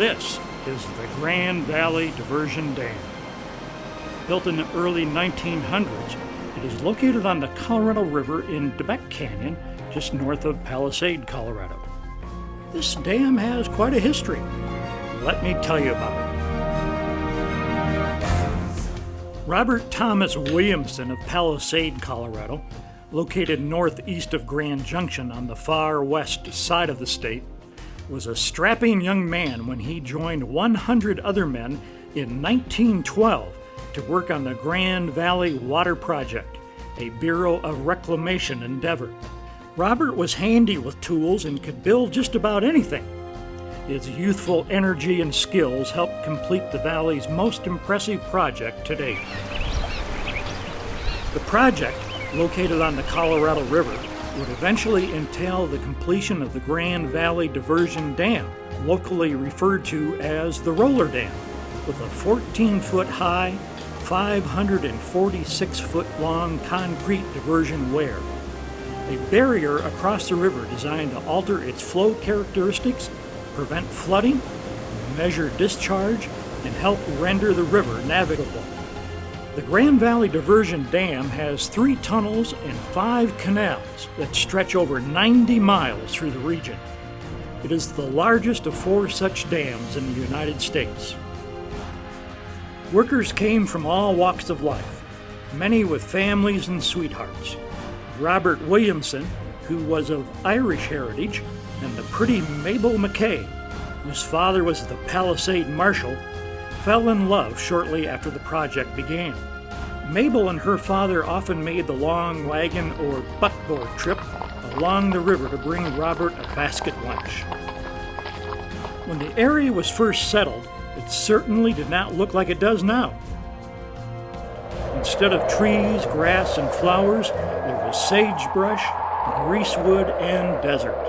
This is the Grand Valley Diversion Dam. Built in the early 1900s, it is located on the Colorado River in Debec Canyon, just north of Palisade, Colorado. This dam has quite a history. Let me tell you about it. Robert Thomas Williamson of Palisade, Colorado, located northeast of Grand Junction on the far west side of the state, was a strapping young man when he joined 100 other men in 1912 to work on the Grand Valley Water Project, a Bureau of Reclamation endeavor. Robert was handy with tools and could build just about anything. His youthful energy and skills helped complete the valley's most impressive project to date. The project, located on the Colorado River, would eventually entail the completion of the Grand Valley Diversion Dam, locally referred to as the Roller Dam, with a 14-foot high, 546-foot long concrete diversion weir. A barrier across the river designed to alter its flow characteristics, prevent flooding, measure discharge, and help render the river navigable. The Grand Valley Diversion Dam has 3 tunnels and 5 canals that stretch over 90 miles through the region. It is the largest of 4 such dams in the United States. Workers came from all walks of life, many with families and sweethearts. Robert Williamson, who was of Irish heritage, and the pretty Mabel McKay, whose father was the Palisade Marshal, fell in love shortly after the project began. Mabel and her father often made the long wagon or buckboard trip along the river to bring Robert a basket lunch. When the area was first settled, it certainly did not look like it does now. Instead of trees, grass, and flowers, there was sagebrush, greasewood, and desert.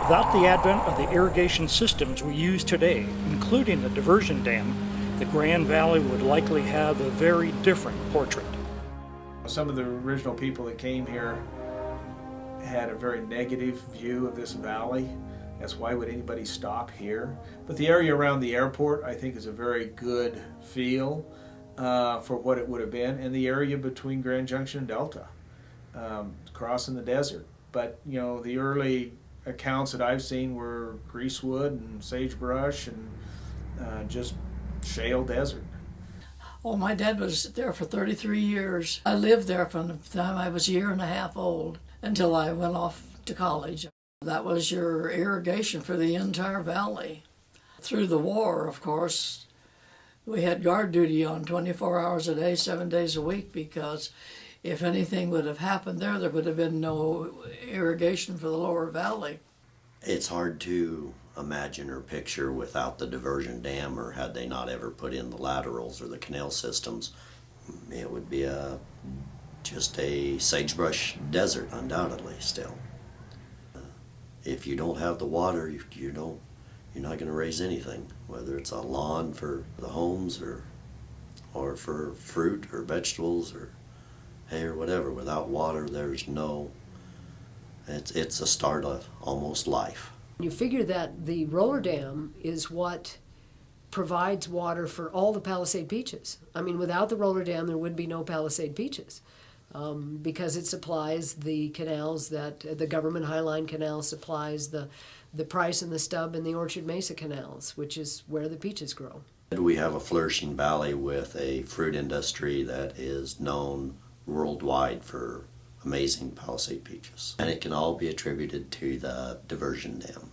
Without the advent of the irrigation systems we use today, including the diversion dam, the Grand Valley would likely have a very different portrait. Some of the original people that came here had a very negative view of this valley. That's why would anybody stop here? But the area around the airport, I think, is a very good feel for what it would have been, and the area between Grand Junction and Delta, crossing the desert. But you know, the early accounts that I've seen were greasewood and sagebrush and just shale desert. Oh, my dad was there for 33 years. I lived there from the time I was a year and a half old until I went off to college. That was your irrigation for the entire valley. Through the war, of course, we had guard duty on 24 hours a day, 7 days a week, because if anything would have happened there, there would have been no irrigation for the lower valley. It's hard to imagine or picture without the diversion dam, or had they not ever put in the laterals or the canal systems, it would be just a sagebrush desert, undoubtedly, still. If you don't have the water, you're not going to raise anything, whether it's a lawn for the homes or for fruit or vegetables or hay or whatever. Without water, there's no, it's a start of almost life. You figure that the roller dam is what provides water for all the Palisade beaches. I mean, without the roller dam, there would be no Palisade beaches. Because it supplies the canals that the government Highline Canal supplies, the Price and the Stubb and the Orchard Mesa canals, which is where the peaches grow. We have a flourishing valley with a fruit industry that is known worldwide for amazing Palisade peaches. And it can all be attributed to the diversion dam.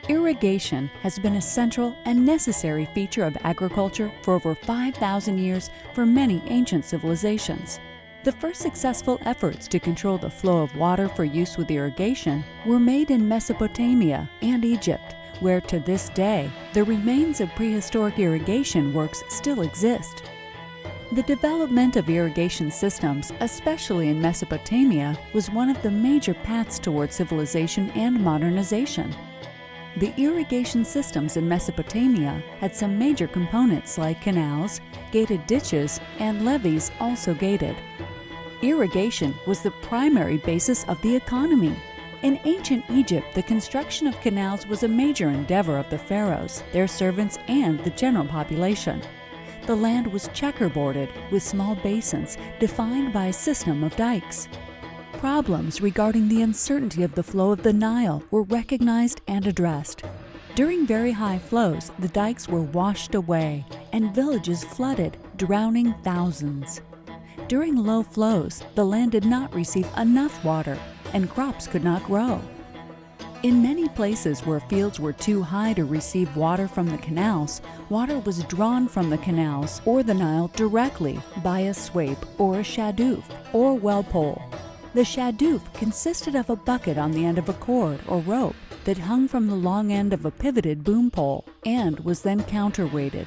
Irrigation has been a central and necessary feature of agriculture for over 5,000 years for many ancient civilizations. The first successful efforts to control the flow of water for use with irrigation were made in Mesopotamia and Egypt, where to this day the remains of prehistoric irrigation works still exist. The development of irrigation systems, especially in Mesopotamia, was one of the major paths toward civilization and modernization. The irrigation systems in Mesopotamia had some major components like canals, gated ditches, and levees also gated. Irrigation was the primary basis of the economy. In ancient Egypt, the construction of canals was a major endeavor of the pharaohs, their servants, and the general population. The land was checkerboarded with small basins defined by a system of dikes. Problems regarding the uncertainty of the flow of the Nile were recognized and addressed. During very high flows, the dikes were washed away and villages flooded, drowning thousands. During low flows, the land did not receive enough water and crops could not grow. In many places where fields were too high to receive water from the canals, water was drawn from the canals or the Nile directly by a swape or a shadoof or well pole. The shadoof consisted of a bucket on the end of a cord or rope that hung from the long end of a pivoted boom pole and was then counterweighted.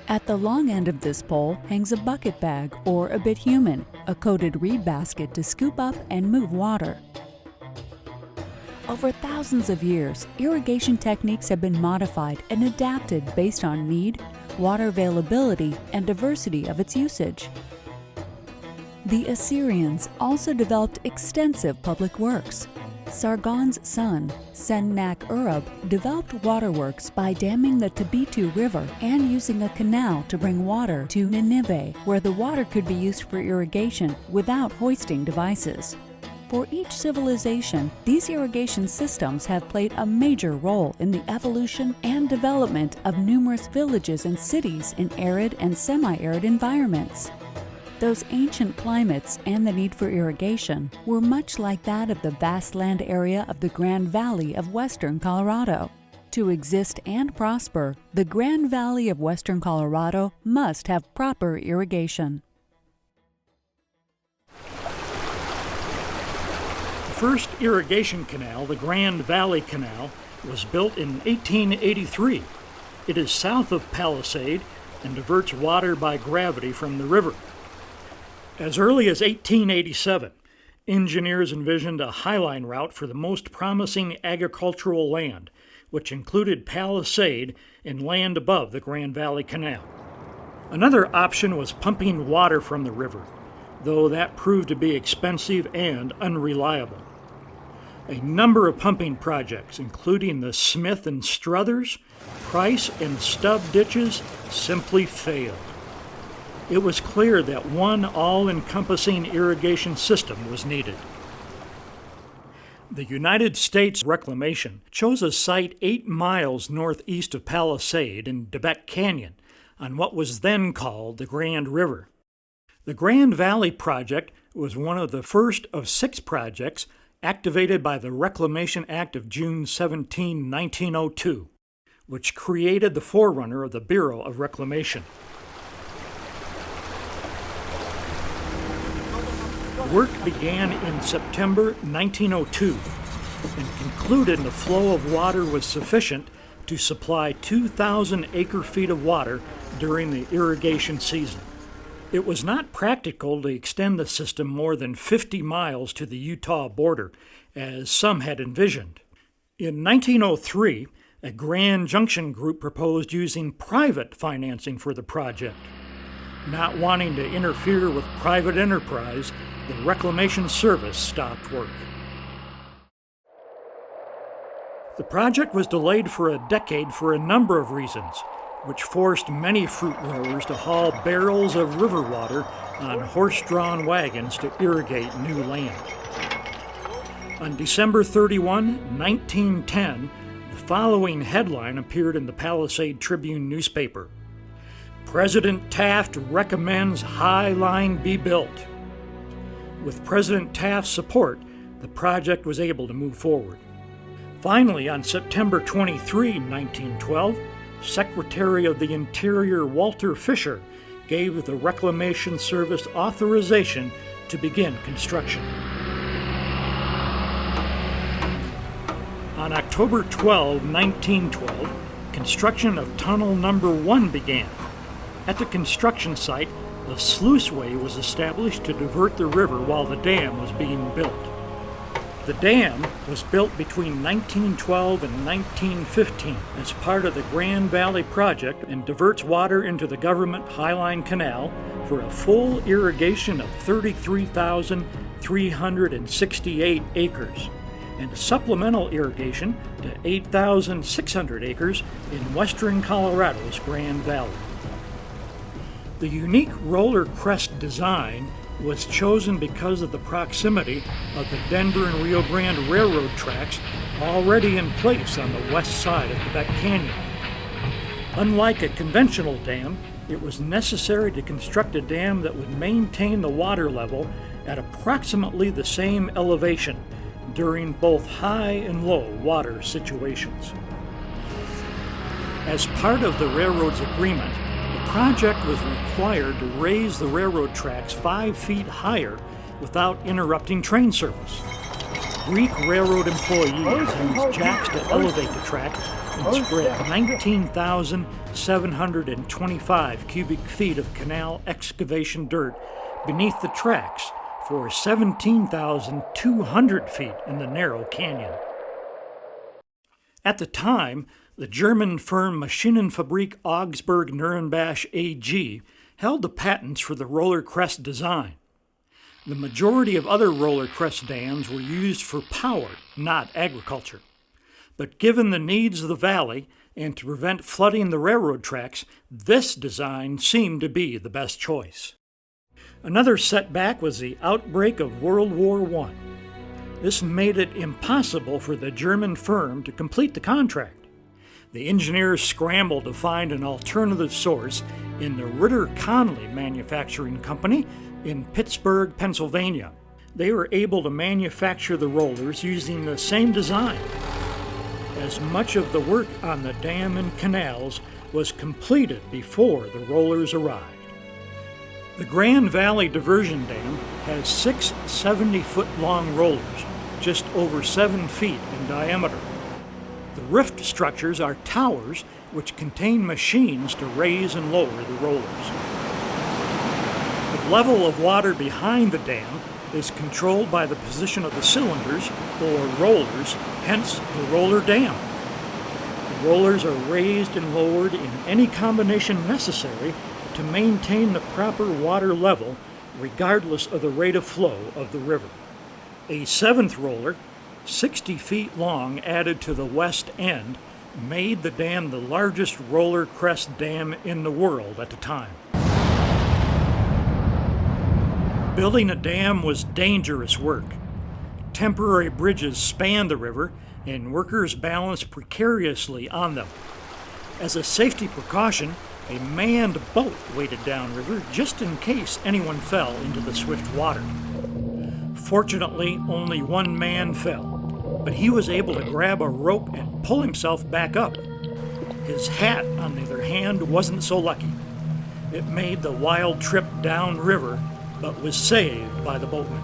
At the long end of this pole hangs a bucket bag or a bitumen, a coated reed basket to scoop up and move water. Over thousands of years, irrigation techniques have been modified and adapted based on need, water availability, and diversity of its usage. The Assyrians also developed extensive public works. Sargon's son, Sennacherib, developed waterworks by damming the Tabitu River and using a canal to bring water to Nineveh, where the water could be used for irrigation without hoisting devices. For each civilization, these irrigation systems have played a major role in the evolution and development of numerous villages and cities in arid and semi-arid environments. Those ancient climates and the need for irrigation were much like that of the vast land area of the Grand Valley of western Colorado. To exist and prosper, the Grand Valley of western Colorado must have proper irrigation. The first irrigation canal, the Grand Valley Canal, was built in 1883. It is south of Palisade and diverts water by gravity from the river. As early as 1887, engineers envisioned a highline route for the most promising agricultural land, which included Palisade and land above the Grand Valley Canal. Another option was pumping water from the river, though that proved to be expensive and unreliable. A number of pumping projects, including the Smith and Struthers, Price and Stubb ditches, simply failed. It was clear that one all-encompassing irrigation system was needed. The United States Reclamation chose a site 8 miles northeast of Palisade in Debec Canyon on what was then called the Grand River. The Grand Valley Project was one of the first of 6 projects activated by the Reclamation Act of June 17, 1902, which created the forerunner of the Bureau of Reclamation. Work began in September 1902 and concluded the flow of water was sufficient to supply 2,000 acre-feet of water during the irrigation season. It was not practical to extend the system more than 50 miles to the Utah border, as some had envisioned. In 1903, a Grand Junction group proposed using private financing for the project. Not wanting to interfere with private enterprise, the Reclamation Service stopped work. The project was delayed for a decade for a number of reasons, which forced many fruit growers to haul barrels of river water on horse-drawn wagons to irrigate new land. On December 31, 1910, the following headline appeared in the Palisade Tribune newspaper: "President Taft recommends High Line be built." With President Taft's support, the project was able to move forward. Finally, on September 23, 1912, Secretary of the Interior Walter Fisher gave the Reclamation Service authorization to begin construction. On October 12, 1912, construction of Tunnel Number 1 began. At the construction site, the sluiceway was established to divert the river while the dam was being built. The dam was built between 1912 and 1915 as part of the Grand Valley Project and diverts water into the government Highline Canal for a full irrigation of 33,368 acres and supplemental irrigation to 8,600 acres in western Colorado's Grand Valley. The unique roller crest design was chosen because of the proximity of the Denver and Rio Grande railroad tracks already in place on the west side of Quebec Canyon. Unlike a conventional dam, it was necessary to construct a dam that would maintain the water level at approximately the same elevation during both high and low water situations. As part of the railroad's agreement, the project was required to raise the railroad tracks 5 feet higher without interrupting train service. Greek railroad employees used jacks to elevate the track and spread 19,725 cubic feet of canal excavation dirt beneath the tracks for 17,200 feet in the narrow canyon. At the time, the German firm Maschinenfabrik Augsburg-Nürnberg AG held the patents for the roller crest design. The majority of other roller crest dams were used for power, not agriculture. But given the needs of the valley and to prevent flooding the railroad tracks, this design seemed to be the best choice. Another setback was the outbreak of World War I. This made it impossible for the German firm to complete the contract. The engineers scrambled to find an alternative source in the Ritter-Conley Manufacturing Company in Pittsburgh, Pennsylvania. They were able to manufacture the rollers using the same design, as much of the work on the dam and canals was completed before the rollers arrived. The Grand Valley Diversion Dam has 6 70-foot-long rollers, just over 7 feet in diameter. The rift structures are towers which contain machines to raise and lower the rollers. The level of water behind the dam is controlled by the position of the cylinders, or rollers, hence the roller dam. The rollers are raised and lowered in any combination necessary to maintain the proper water level regardless of the rate of flow of the river. A 7th roller, 60 feet long, added to the west end, made the dam the largest roller crest dam in the world at the time. Building a dam was dangerous work. Temporary bridges spanned the river, and workers balanced precariously on them. As a safety precaution, a manned boat waited downriver just in case anyone fell into the swift water. Fortunately, only one man fell, but he was able to grab a rope and pull himself back up. His hat, on the other hand, wasn't so lucky. It made the wild trip downriver, but was saved by the boatman.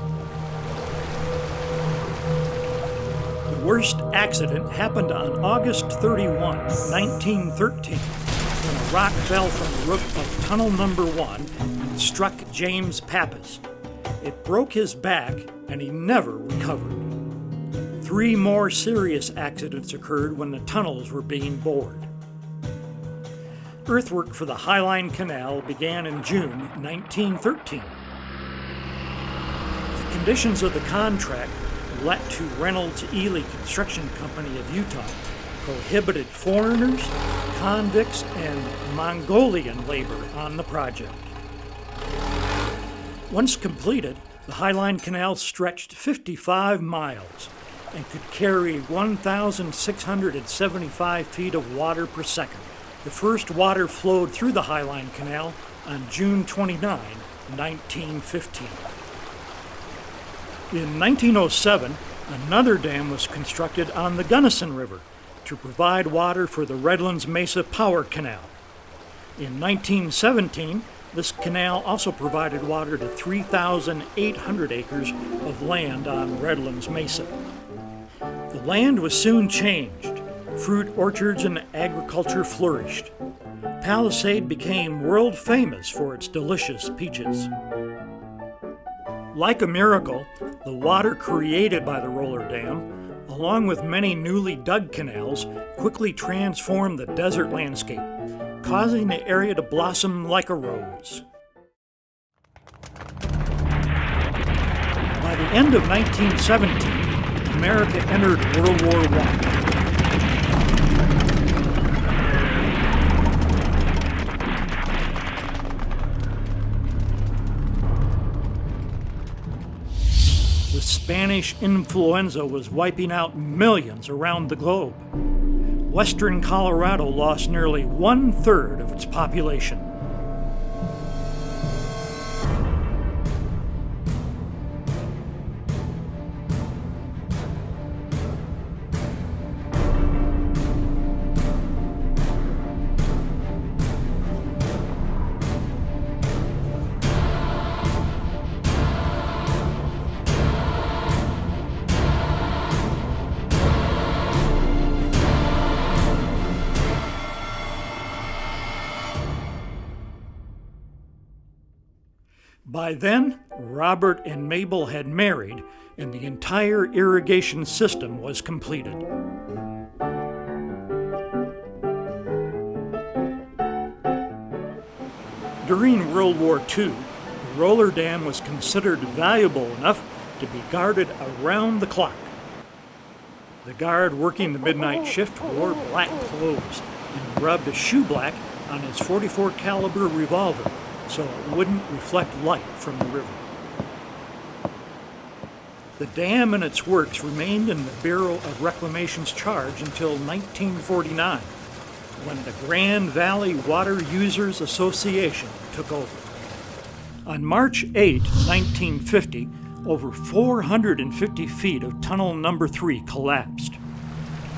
The worst accident happened on August 31, 1913, when a rock fell from the roof of tunnel number 1 and struck James Pappas. It broke his back and he never recovered. 3 more serious accidents occurred when the tunnels were being bored. Earthwork for the Highline Canal began in June 1913. The conditions of the contract let to Reynolds Ely Construction Company of Utah prohibited foreigners, convicts, and Mongolian labor on the project. Once completed, the Highline Canal stretched 55 miles and could carry 1,675 feet of water per second. The first water flowed through the Highline Canal on June 29, 1915. In 1907, another dam was constructed on the Gunnison River to provide water for the Redlands Mesa Power Canal. In 1917, this canal also provided water to 3,800 acres of land on Redlands Mesa. The land was soon changed. Fruit orchards and agriculture flourished. Palisade became world famous for its delicious peaches. Like a miracle, the water created by the roller dam, along with many newly dug canals, quickly transformed the desert landscape, causing the area to blossom like a rose. By the end of 1917, America entered World War I. The Spanish influenza was wiping out millions around the globe. Western Colorado lost nearly 1/3 of its population. By then, Robert and Mabel had married, and the entire irrigation system was completed. During World War II, the roller dam was considered valuable enough to be guarded around the clock. The guard working the midnight shift wore black clothes and rubbed a shoe black on his .44 caliber revolver so it wouldn't reflect light from the river. The dam and its works remained in the Bureau of Reclamation's charge until 1949, when the Grand Valley Water Users Association took over. On March 8, 1950, over 450 feet of tunnel number 3 collapsed.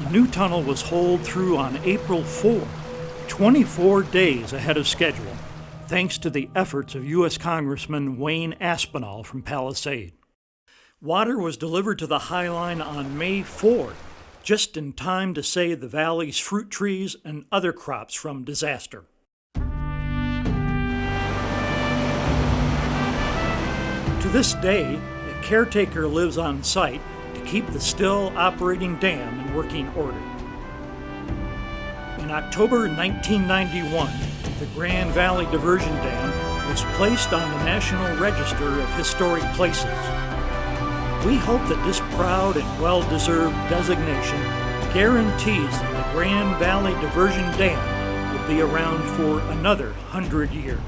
The new tunnel was holed through on April 4, 24 days ahead of schedule, thanks to the efforts of U.S. Congressman Wayne Aspinall from Palisade. Water was delivered to the High Line on May 4, just in time to save the valley's fruit trees and other crops from disaster. To this day, a caretaker lives on site to keep the still operating dam in working order. In October 1991, the Grand Valley Diversion Dam was placed on the National Register of Historic Places. We hope that this proud and well-deserved designation guarantees that the Grand Valley Diversion Dam will be around for another 100 years.